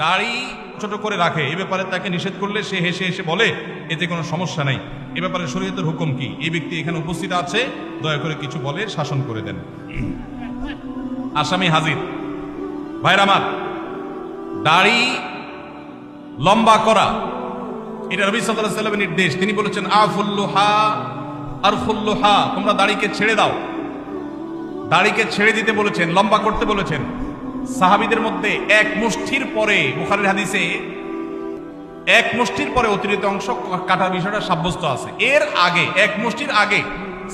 দাড়ি ছোট করে রাখে, এ ব্যাপারে তাকে নিষেধ করলে সে হেসে হেসে বলে এতে কোনো সমস্যা নাই, এ ব্যাপারে শরীয়তের হুকুম কি? এই ব্যক্তি এখানে উপস্থিত আছে, দয়া করে কিছু বলে শাসন করে দেন। আসামি হাজির। ভাইরা আমার, দাড়ি লম্বা করা এটা নবী সাল্লাল্লাহু আলাইহি ওয়াসাল্লামের নির্দেশ। তিনি বলেছেন আফুল্লুহা আরফুল্লুহা, তোমরা দাড়িকে ছেড়ে দাও। দাড়িকে ছেড়ে দিতে বলেছেন, লম্বা করতে বলেছেন। সাহাবীদের মধ্যে এক মুষ্টির পরে, বুখারীর হাদিসে এক মুষ্টির পরে অতিরিক্ত অংশ কাটার বিষয়টা সাব্যস্ত আছে। এর আগে, এক মুষ্টির আগে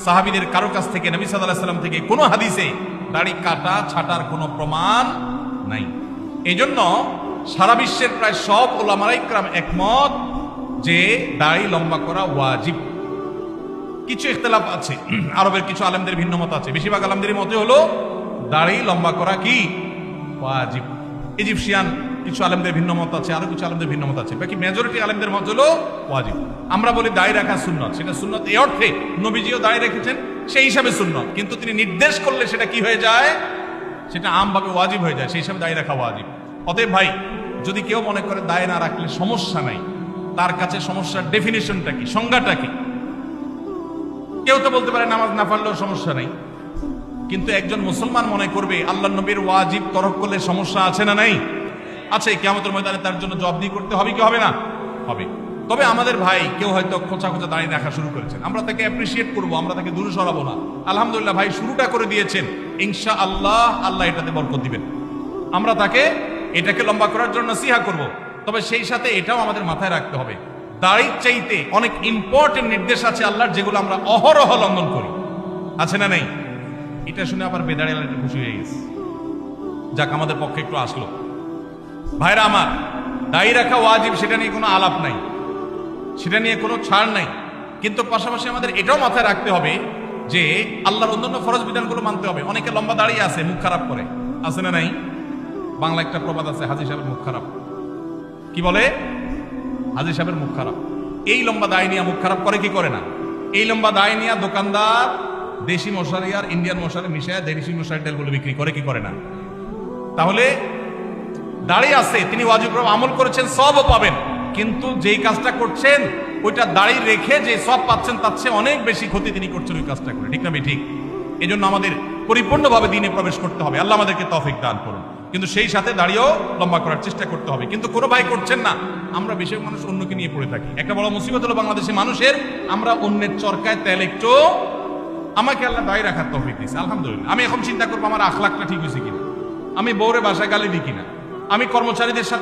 সাহাবীদের কারো কাছ থেকে, নবী সাল্লাল্লাহু আলাইহি ওয়াসাল্লাম থেকে কোনো হাদিসে দাড়ি কাটা ছাটার কোনো প্রমাণ নাই। এই জন্য সারা বিশ্বের প্রায় সব উলামায়ে ইকরাম একমত যে দাড়ি লম্বা করা ওয়াজিব। কিছু ইখতিলাফ আছে, আরবের কিছু আলেমদের ভিন্ন মত আছে। বেশিরভাগ আলেমদের মতে হলো দাড়ি লম্বা করা কি ওয়াজিব। ইজিপশিয়ান কিছু আলেমদের ভিন্ন মত আছে, আরো কিছু আলেমদের ভিন্ন মত আছে। বাকি মেজরিটি আলেমদের মত হলো ওয়াজিব। আমরা বলি দাড়ি রাখা সুন্নত, সেটা সুন্নত এই অর্থে নবীজিও দাড়ি রেখেছেন, সেই হিসাবে সুন্নত। কিন্তু তিনি নির্দেশ করলে সেটা কি হয়ে যায়? সেটা আমভাবে ওয়াজিব হয়ে যায়, সেই হিসাবে দাড়ি রাখা ওয়াজিব। অতএব ভাই, যদি কেউ মনে করে দাড়ি না রাখলে সমস্যা নাই, তার কাছে সমস্যার ডেফিনিশনটা কি, সংজ্ঞাটা কি? কেউ তো বলতে পারে নামাজ না পড়লেও সমস্যা নাই, কিন্তু একজন মুসলমান মনে করবে আল্লাহর নবীর ওয়াজিব তরক করলে সমস্যা আছে না নাই? আছে। কিয়ামতের ময়দানে তার জন্য জবাবদিহি করতে হবে কি হবে না? হবে। তবে আমাদের ভাই কেউ হয়তো খোঁচা খোঁচা দাঁড়িয়ে রাখা শুরু করেছেন, আমরা তাকে অ্যাপ্রিসিয়েট করবো, আমরা তাকে দূরে সরাবো না। আলহামদুলিল্লাহ ভাই শুরুটা করে দিয়েছেন, ইনশাআল্লাহ আল্লাহ এটাতে বরকত দিবেন। আমরা তাকে এটাকে লম্বা করার জন্য নসিহা করব। তবে সেই সাথে এটাও আমাদের মাথায় রাখতে হবে, দাড়ির চাইতে অনেক ইম্পর্টেন্ট নির্দেশ আছে আল্লাহর, যেগুলো আমরা অহরহ লঙ্ঘন করি। আছে না নেই? এটা শুনে আবার বেদাড়ি একটু খুশি হয়ে গেছে, যাক আমাদের পক্ষে একটু আসলো। ভাইরা আমার, দাড়ি রাখা ওয়াজিব, সেটা নিয়ে কোনো আলাপ নাই, সেটা নিয়ে কোনো ছাড় নাই। কিন্তু পাশাপাশি আমাদের এটাও মাথায় রাখতে হবে যে আল্লাহর অন্যান্য ফরজ বিধানগুলো মানতে হবে। অনেকে লম্বা দাড়ি আছে, মুখ খারাপ করে, আছে না নাই? বাংলা একটা প্রবাদ আছে, হাজী সাহেবের মুখ খারাপ। কি বলে? হাজী সাহেবের মুখ খারাপ। এই লম্বা দাড়ি নিয়ে মুখ খারাপ করে কি করে না? এই লম্বা দাড়ি নিয়ে দোকানদার দেশি মশারি আর ইন্ডিয়ান মশারি মিশায় দেশি মশারি তেলগুলো বিক্রি করে কি করে না? তাহলে দাড়ি আছে, তিনি ওয়াজিব আমল করেছেন, সবও পাবেন, কিন্তু যেই কাজটা করছেন ওইটা দাড়ি রেখে যে সব পাচ্ছেন তার চেয়ে অনেক বেশি ক্ষতি তিনি করছেন ওই কাজটা করে। ঠিক না ঠিক? এই জন্য আমাদের পরিপূর্ণভাবে দ্বীনে প্রবেশ করতে হবে। আল্লাহ আমাদেরকে তৌফিক দান করুন। কিন্তু সেই সাথে দাড়িও লম্বা করার চেষ্টা করতে হবে। কিন্তু কোনো ভাই করছেন না, আমরা বেশিরভাগ মানুষ অন্যকে নিয়ে পড়ে থাকি। একটা বড় মুসিবত হলো বাংলাদেশি মানুষের, আমরা অন্যের চরকায় তেল একটু, আমাকে আল্লাহ দাড়ি রাখার তৌফিক দিয়েছে, আলহামদুলিল্লাহ। আমি এখন চিন্তা করবো আমার আখলাকটা ঠিক হয়েছে কিনা, আমি বউরে বাসায় গালি দিই কিনা, আমি কর্মচারীদের সাথে